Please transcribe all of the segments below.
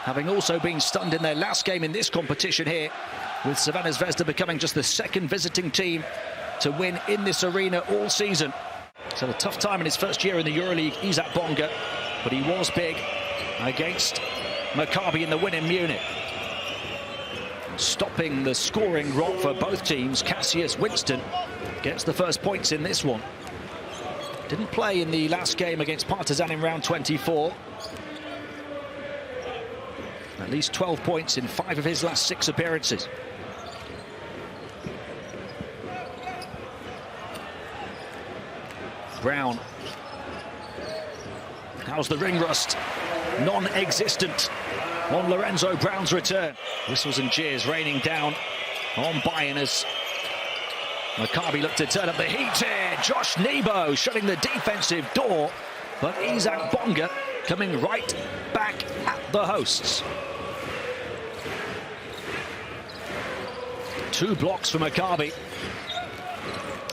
having also been stunned in their last game in this competition here, with Crvena Zvezda becoming just the second visiting team to win in this arena all season. He's had a tough time in his first year in the EuroLeague, Yiftach Bonga, but he was big against Maccabi in the win in Munich. Stopping the scoring rot for both teams, Cassius Winston gets the first points in this one. Didn't play in the last game against Partizan in round 24. At least 12 points in 5 of his last 6 appearances. Brown. How's the ring rust? Non-existent on Lorenzo Brown's return. Whistles and jeers raining down on Bayern as Maccabi look to turn up the heat here. Josh Nebo shutting the defensive door, but Yiftach Bonga coming right back at the hosts. 2 blocks for Maccabi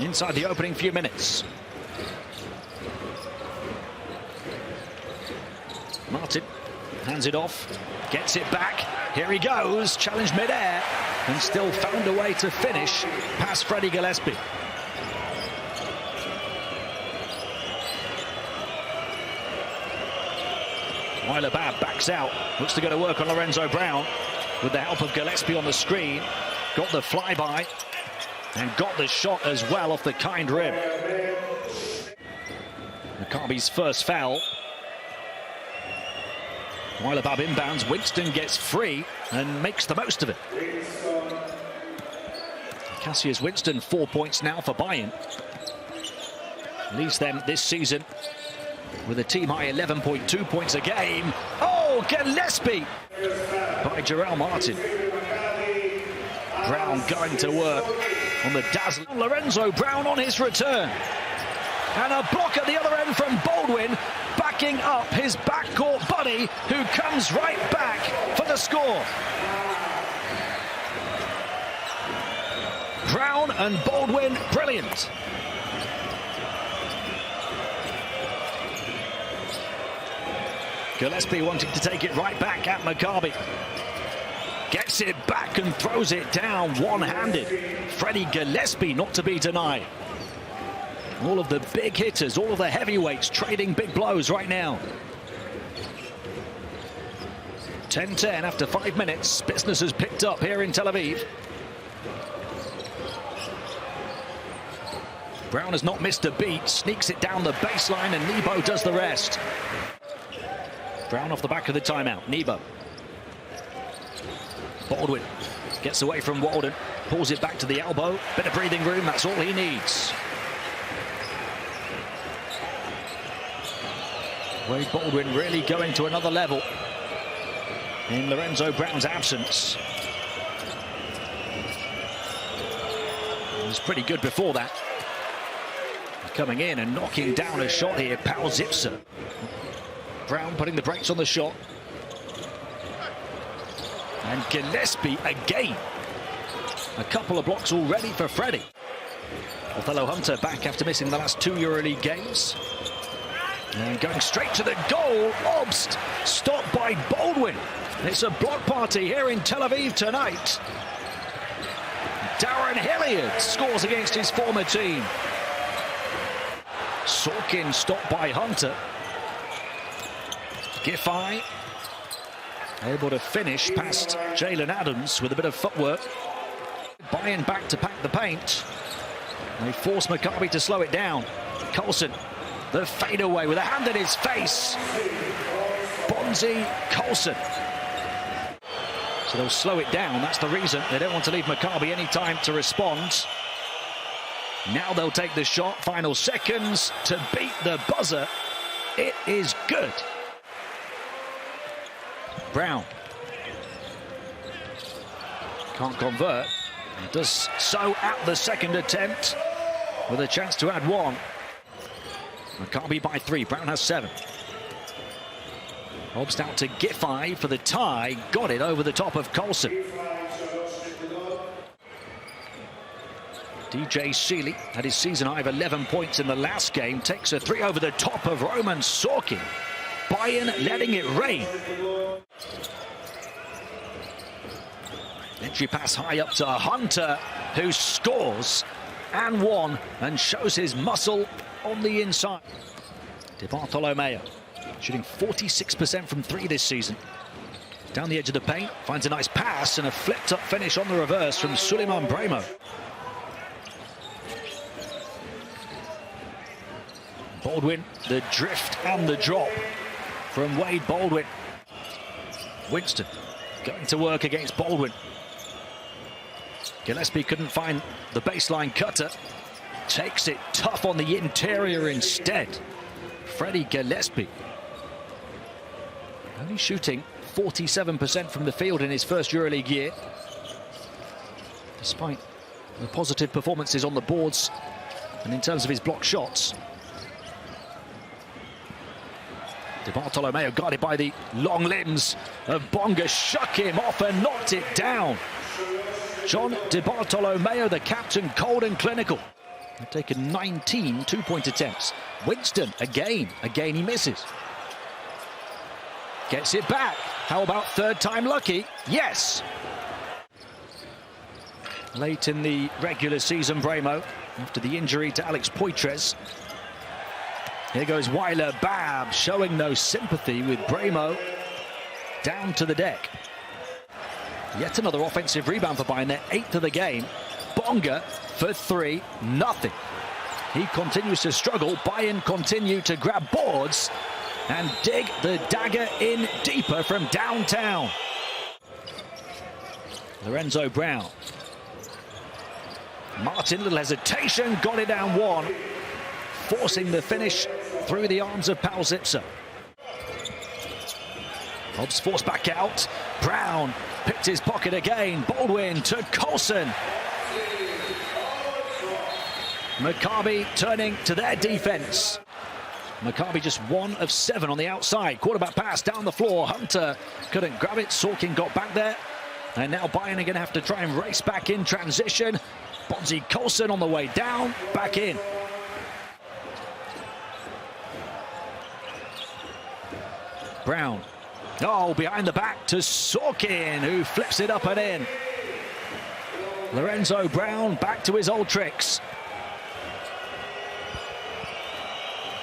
inside the opening few minutes. Martin hands it off, gets it back. Here he goes, challenged mid-air, and still found a way to finish past Freddie Gillespie. Weiler-Bab backs out, looks to go to work on Lorenzo Brown with the help of Gillespie on the screen. Got the flyby and got the shot as well off the kind rim. Maccabi's first foul. Weiler-Bab inbounds, Winston gets free and makes the most of it. Cassius Winston 4 points now for Bayern. Leads them this season with a team-high 11.2 points a game. Oh, Gillespie by Jarell Martin. Brown going to work on the dazzling Lorenzo Brown on his return. And a block at the other end from Baldwin, backing up his backcourt buddy, who comes right back for the score. Brown and Baldwin, brilliant. Gillespie wanting to take it right back at Maccabi. Gets it back and throws it down one-handed. Freddie Gillespie not to be denied. All of the big hitters, all of the heavyweights trading big blows right now. 10-10 after 5 minutes. Business has picked up here in Tel Aviv. Brown has not missed a beat, sneaks it down the baseline, and Nebo does the rest. Brown off the back of the timeout. Nebo. Baldwin gets away from Walden, pulls it back to the elbow. Bit of breathing room, that's all he needs. Wade Baldwin really going to another level in Lorenzo Brown's absence. He was pretty good before that. Coming in and knocking down a shot here, Pal Zipser. Brown putting the brakes on the shot. And Gillespie again. A couple of blocks already for Freddie. Othello Hunter back after missing the last 2 EuroLeague games. And going straight to the goal, Obst, stopped by Baldwin. It's a block party here in Tel Aviv tonight. Darrun Hilliard scores against his former team. Sorkin stopped by Hunter. Giffey able to finish past Jalen Adams with a bit of footwork. Bayern back to pack the paint. They force Maccabi to slow it down. Colson, the fadeaway with a hand in his face. Bonzie, Colson. So they'll slow it down. That's the reason. They don't want to leave Maccabi any time to respond. Now they'll take the shot. Final seconds to beat the buzzer. It is good. Brown can't convert. Does so at the second attempt with a chance to add 1. Maccabi by 3. Brown has 7. Obst out to Giffey for the tie. Got it over the top of Colson. DJ Seeley had his season high of 11 points in the last game. Takes a 3 over the top of Roman Sorkin. Bayern letting it rain. Entry pass high up to Hunter, who scores and one and shows his muscle on the inside. DiBartolomeo shooting 46% from three this season. Down the edge of the paint, finds a nice pass and a flipped up finish on the reverse from Suleiman Bremo. Baldwin, the drift and the drop from Wade Baldwin. Winston going to work against Baldwin. Gillespie couldn't find the baseline cutter. Takes it tough on the interior instead. Freddie Gillespie. Only shooting 47% from the field in his first EuroLeague year. Despite the positive performances on the boards and in terms of his block shots. DiBartolomeo guarded by the long limbs of Bonga, shook him off and knocked it down. John DiBartolomeo, the captain, cold and clinical. They've taken 19 two-point attempts. Winston, again he misses. Gets it back. How about third time lucky? Yes! Late in the regular season, Bremo, after the injury to Alex Poythress. Here goes Weiler, Bab, showing no sympathy with Bremo down to the deck. Yet another offensive rebound for Bayern, their 8th of the game. Bonga for three, nothing. He continues to struggle. Bayern continue to grab boards and dig the dagger in deeper from downtown. Lorenzo Brown. Martin, little hesitation, got it down one. Forcing the finish through the arms of Paul Zipser. Hobbs forced back out. Brown picked his pocket again. Baldwin to Colson. Maccabi turning to their defense. Maccabi just 1 of 7 on the outside. Quarterback pass down the floor. Hunter couldn't grab it. Sorkin got back there. And now Bayern are going to have to try and race back in transition. Bonzie, Colson on the way down. Back in. Brown. Oh, behind the back to Sorkin, who flips it up and in. Lorenzo Brown back to his old tricks.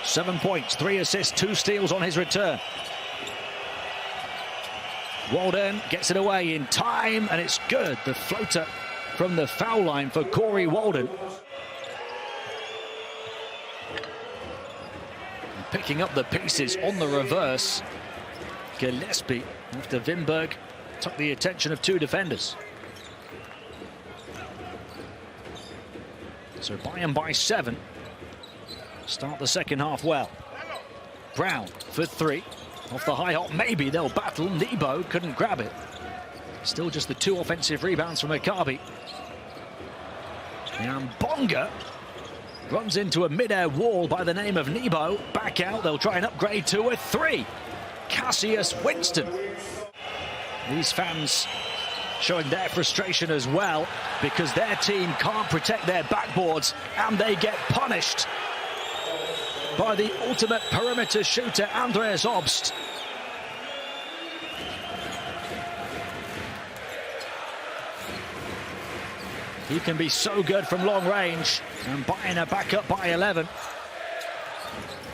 7 points, 3 assists, 2 steals on his return. Walden gets it away in time, and it's good. The floater from the foul line for Corey Walden. And picking up the pieces on the reverse. Gillespie, after Wimberg took the attention of 2 defenders. So Bayern by 7. Start the second half well. Brown for 3. Off the high hop, maybe they'll battle. Nebo couldn't grab it. Still just the 2 offensive rebounds from Maccabi. And Bonga runs into a mid-air wall by the name of Nebo. Back out, they'll try and upgrade to a 3. Cassius Winston. These fans showing their frustration as well because their team can't protect their backboards and they get punished by the ultimate perimeter shooter, Andreas Obst. He can be so good from long range, and Bayern are back up by 11.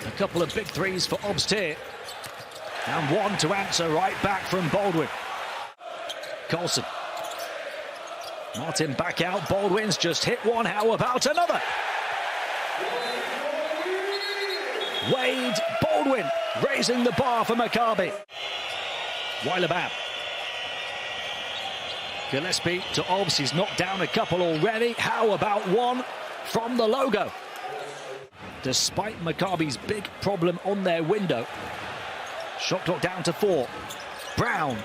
A couple of big threes for Obst here. And one to answer right back from Baldwin. Colson. Martin back out. Baldwin's just hit one. How about another? Wade Baldwin raising the bar for Maccabi. Weiler Bab. Gillespie to Obst. He's knocked down a couple already. How about one from the logo? Despite Maccabi's big problem on their window. Shot clock down to 4. Brown,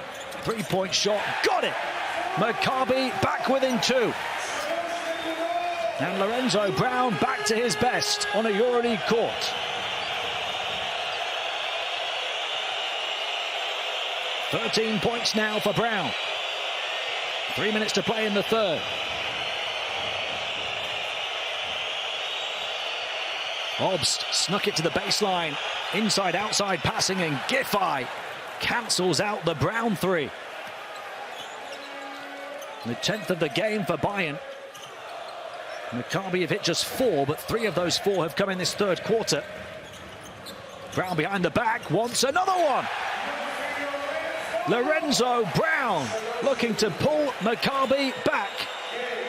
3-point shot, got it! Maccabi back within 2. And Lorenzo Brown back to his best on a EuroLeague court. 13 points now for Brown. 3 minutes to play in the third. Obst snuck it to the baseline. Inside-outside passing, and Giffey cancels out the Brown 3. The 10th of the game for Bayern. Maccabi have hit just 4, but 3 of those 4 have come in this third quarter. Brown behind the back, wants another one. Lorenzo Brown looking to pull Maccabi back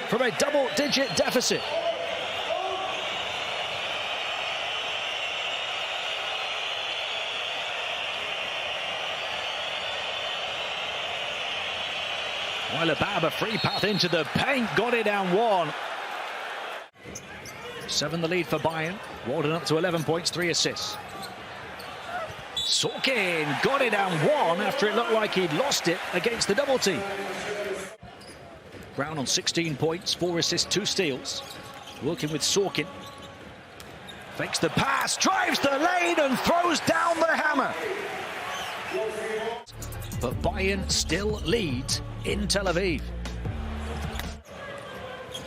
from a double-digit deficit. Abab, a free path into the paint, got it down 1. 7 the lead for Bayern. Walden up to 11 points, 3 assists. Sorkin got it down 1 after it looked like he'd lost it against the double team. Brown on 16 points, 4 assists, 2 steals. Working with Sorkin. Fakes the pass, drives the lane and throws down the hammer. But Bayern still lead in Tel Aviv.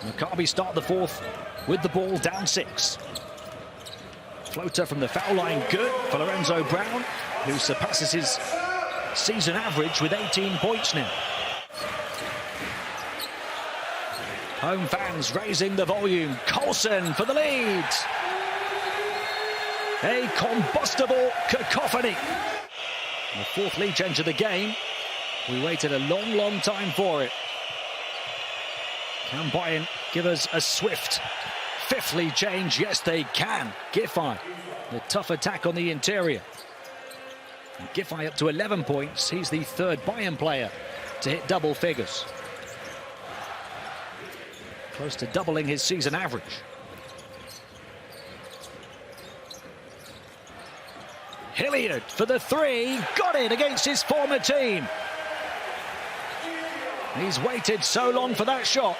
Maccabi start the fourth with the ball down 6. Floater from the foul line, good for Lorenzo Brown, who surpasses his season average with 18 points now. Home fans raising the volume. Colson for the lead. A combustible cacophony. The 4th lead change of the game. We waited a long, long time for it. Can Bayern give us a swift 5th lead change? Yes, they can. Giffey, the tough attack on the interior. And Giffey up to 11 points. He's the 3rd Bayern player to hit double figures. Close to doubling his season average. Hilliard for the 3, got it against his former team. He's waited so long for that shot.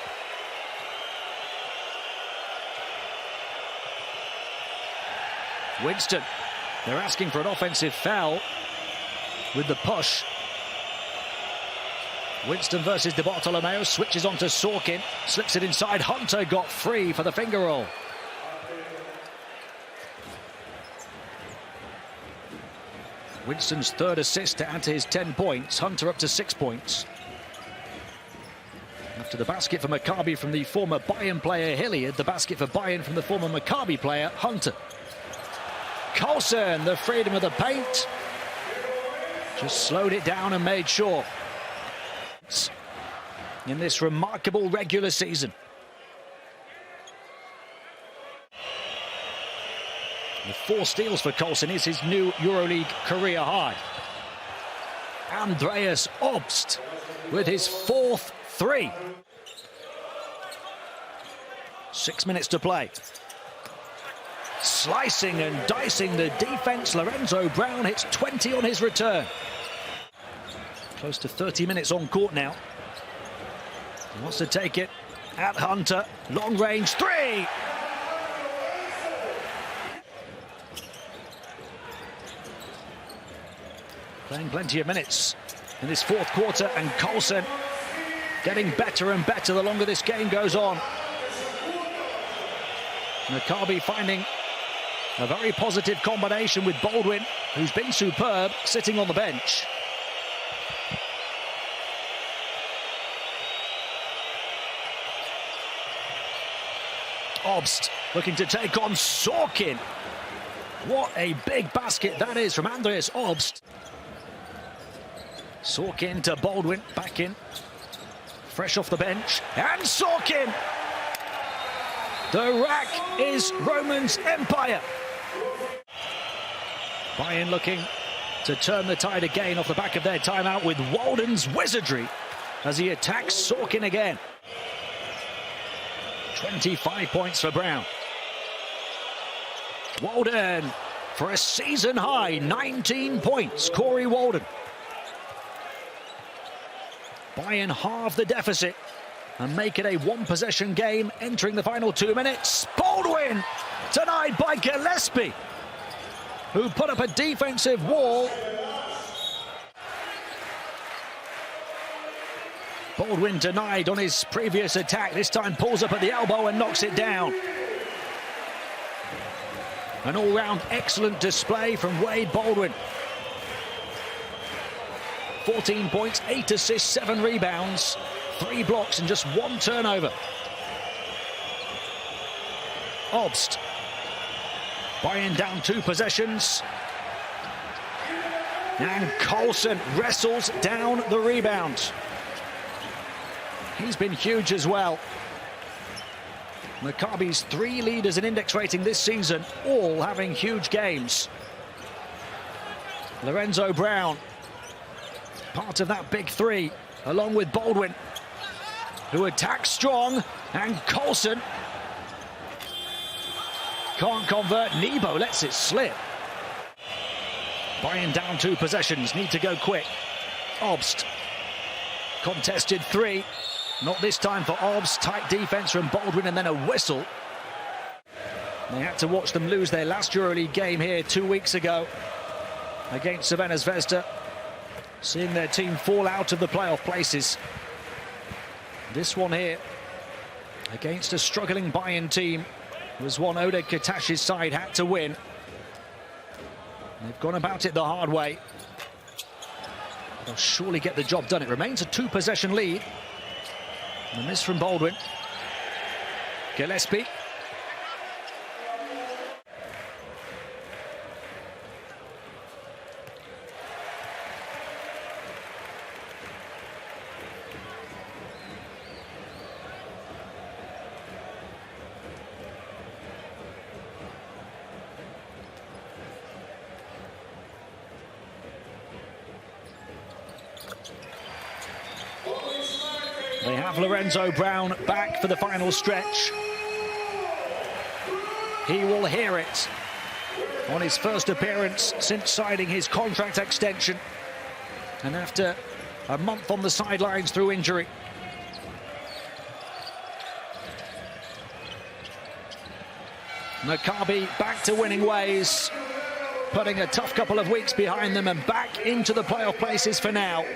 Winston, they're asking for an offensive foul with the push. Winston versus DiBartolomeo, switches on to Sorkin, slips it inside. Hunter got free for the finger roll. Winston's 3rd assist to add to his 10 points. Hunter up to 6 points. After the basket for Maccabi from the former Bayern player Hilliard, the basket for Bayern from the former Maccabi player Hunter. Colson, the freedom of the paint. Just slowed it down and made sure. In this remarkable regular season. The 4 steals for Colson is his new EuroLeague career high. Andreas Obst with his 4th 3. 6 minutes to play. Slicing and dicing the defense. Lorenzo Brown hits 20 on his return. Close to 30 minutes on court now. He wants to take it at Hunter. Long range 3. Playing plenty of minutes in this 4th quarter, and Colson getting better and better the longer this game goes on. Maccabi finding a very positive combination with Baldwin, who's been superb, sitting on the bench. Obst looking to take on Sorkin. What a big basket that is from Andreas Obst. Sorkin to Baldwin, back in. Fresh off the bench, and Sorkin! The rack is Roman's empire. Bayern looking to turn the tide again off the back of their timeout with Walden's wizardry as he attacks Sorkin again. 25 points for Brown. Walden for a season high, 19 points, Corey Walden. Bayern halve the deficit and make it a 1-possession game entering the final 2 minutes. Baldwin denied by Gillespie, who put up a defensive wall. Baldwin denied on his previous attack. This time pulls up at the elbow and knocks it down. An all-round excellent display from Wade Baldwin. 14 points, 8 assists, 7 rebounds, 3 blocks and just 1 turnover. Obst. Bayern down 2 possessions. And Colson wrestles down the rebound. He's been huge as well. Maccabi's 3 leaders in index rating this season, all having huge games. Lorenzo Brown, part of that big 3, along with Baldwin, who attacks strong, and Colson can't convert. Nebo lets it slip. Bayern down 2 possessions, need to go quick. Obst, contested 3. Not this time for Obst. Tight defense from Baldwin and then a whistle. They had to watch them lose their last EuroLeague game here 2 weeks ago against Crvena Zvezda, seeing their team fall out of the playoff places. This one here against a struggling Bayern team was one Oded Katash's side had to win. They've gone about it the hard way. They'll surely get the job done. It remains a 2-possession lead. And a miss from Baldwin. Gillespie. They have Lorenzo Brown back for the final stretch. He will hear it on his first appearance since signing his contract extension, and after a month on the sidelines through injury. Maccabi back to winning ways, putting a tough couple of weeks behind them and back into the playoff places for now.